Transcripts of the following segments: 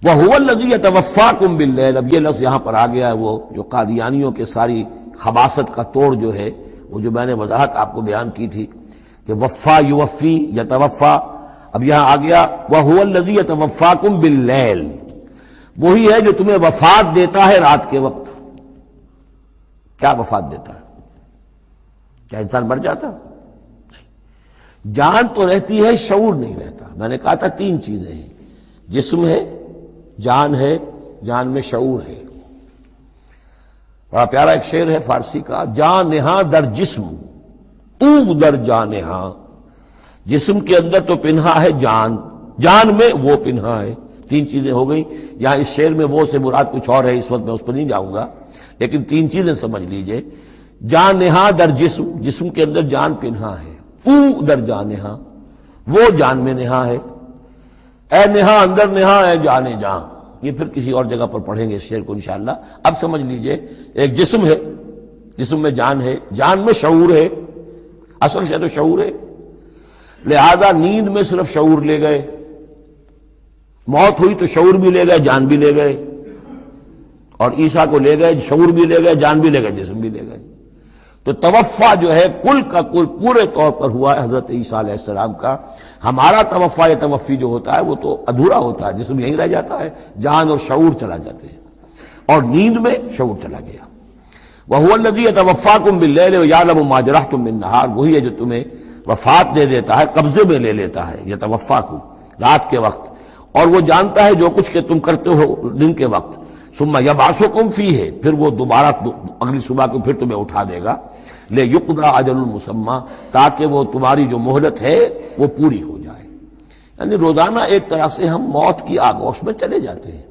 وَهُوَ الَّذِي يَتَوَفَّاكُم بِاللَّيْلِ، اب یہ لفظ یہاں پر آ گیا ہے، وہ جو قادیانیوں کے ساری خباثت کا توڑ جو ہے، وہ جو میں نے وضاحت آپ کو بیان کی تھی کہ وفا یوفی یتوفا، اب یہاں آ گیا وَهُوَ الَّذِي يَتَوَفَّاكُم بِاللَّيْلِ، وہی ہے جو تمہیں وفات دیتا ہے رات کے وقت۔ کیا وفات دیتا ہے؟ کیا انسان مر جاتا؟ جان تو رہتی ہے، شعور نہیں رہتا۔ میں نے کہا تھا تین چیزیں ہیں، جسم ہے، جان ہے، جان میں شعور ہے۔ بڑا پیارا ایک شعر ہے فارسی کا، جان نہاں در جسم او در جان نہاں، جسم کے اندر تو پنہا ہے جان، جان میں وہ پنہا ہے۔ تین چیزیں ہو گئیں۔ یہاں اس شعر میں وہ سے مراد کچھ اور ہے، اس وقت میں اس پر نہیں جاؤں گا، لیکن تین چیزیں سمجھ لیجئے۔ جان نہاں در جسم، جسم کے اندر جان پنہا ہے، او در جان نہاں، وہ جان میں نہا ہے، اے نہا اندر نہا اے جانے جان۔ یہ پھر کسی اور جگہ پر پڑھیں گے اس شعر کو انشاءاللہ۔ اب سمجھ لیجئے، ایک جسم ہے، جسم میں جان ہے، جان میں شعور ہے، اصل شے تو شعور ہے، لہذا نیند میں صرف شعور لے گئے، موت ہوئی تو شعور بھی لے گئے، جان بھی لے گئے، اور عیسیٰ کو لے گئے، شعور بھی لے گئے، جان بھی لے گئے، جسم بھی لے گئے۔ تو توفع جو ہے کل کا کل پورے طور پر ہوا ہے حضرت عیسیٰ علیہ السلام کا۔ ہمارا توفع یا توفی جو ہوتا ہے وہ تو ادھورا ہوتا ہے، جسم یہیں رہ جاتا ہے، جان اور شعور چلا جاتے ہیں، اور نیند میں شعور چلا گیا۔ وَهُوَ الَّذِي يَتَوَفَّاكُم بِاللَّيْلِ وَيَعْلَمُ مَا جَرَحْتُم بِالنَّهَارِ، وہی ہے جو تمہیں وفات دے دیتا ہے، قبضے میں لے لیتا ہے، یتوفاکم رات کے وقت، اور وہ جانتا ہے جو کچھ کہ تم کرتے ہو دن کے وقت۔ ثم یبعثکم فیہ، پھر وہ دوبارہ اگلی صبح کو پھر تمہیں اٹھا دے گا، لیقضی اجل مسمی، تاکہ وہ تمہاری جو مہلت ہے وہ پوری ہو جائے۔ یعنی روزانہ ایک طرح سے ہم موت کی آغوش میں چلے جاتے ہیں۔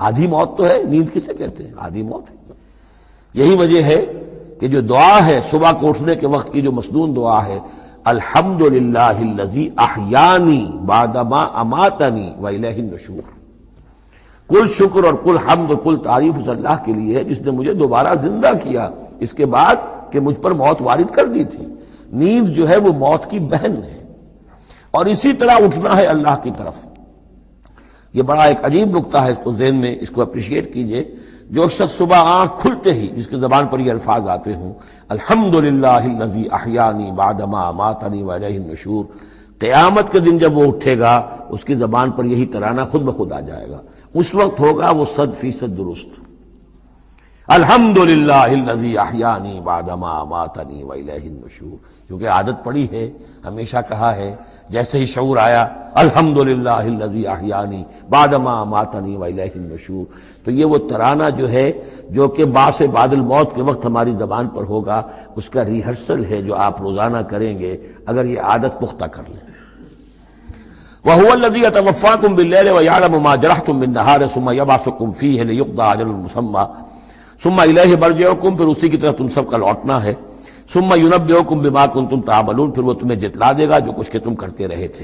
آدھی موت تو ہے، نیند کسے کہتے ہیں؟ آدھی موت ہے۔ یہی وجہ ہے کہ جو دعا ہے صبح کو اٹھنے کے وقت کی، جو مسنون دعا ہے، الحمدللہ الذی احیانی بعدما اماتنی والیہ النشور، کل شکر اور کل حمد اور کل تعریف اس اللہ کے لیے ہے جس نے مجھے دوبارہ زندہ کیا اس کے بعد کہ مجھ پر موت وارد کر دی تھی۔ نیند جو ہے وہ موت کی بہن ہے، اور اسی طرح اٹھنا ہے اللہ کی طرف۔ یہ بڑا ایک عجیب نکتہ ہے، اس کو ذہن میں اس کو اپریشیٹ کیجئے۔ جو شخص صبح آنکھ کھلتے ہی جس کی زبان پر یہ الفاظ آتے ہوں، الحمدللہ الذی احیانی بعدما اماتنی والیہ النشور، قیامت کے دن جب وہ اٹھے گا اس کی زبان پر یہی ترانہ خود بخود آ جائے گا، اس وقت ہوگا وہ 100% درست۔ الحمدللہ الذی احیانی بعدما اماتنی والیہ النشور، کیونکہ عادت پڑی ہے، ہمیشہ کہا ہے، جیسے ہی شعور آیا الحمدللہ الذی احیانی بعدما اماتنی والیہ النشور، تو یہ وہ ترانہ جو ہے جو کہ باعث بعد الموت کے وقت ہماری زبان پر ہوگا، اس کا ریہرسل ہے جو آپ روزانہ کریں گے اگر یہ عادت پختہ کر لیں۔ وَهُوَ الَّذِي يَتَوَفَّاكُم بِاللَّيْلِ وَيَعْلَمُ مَا جَرَحْتُم بِالنَّهَارِ ثُمَّ يَبْعَثُكُم فِيهِ لِيُقْضَىٰ أَجَلٌ مُّسَمًّى ثُمَّ إِلَيْهِ مَرْجِعُكُم، پھر اسی کی طرف تم سب کا لوٹنا ہے۔ ثُمَّ يُنَبِّئُكُم بِمَا كُنتُمْ تَعْمَلُونَ، پھر وہ تمہیں جتلا دے گا جو کچھ کہ تم کرتے رہے تھے۔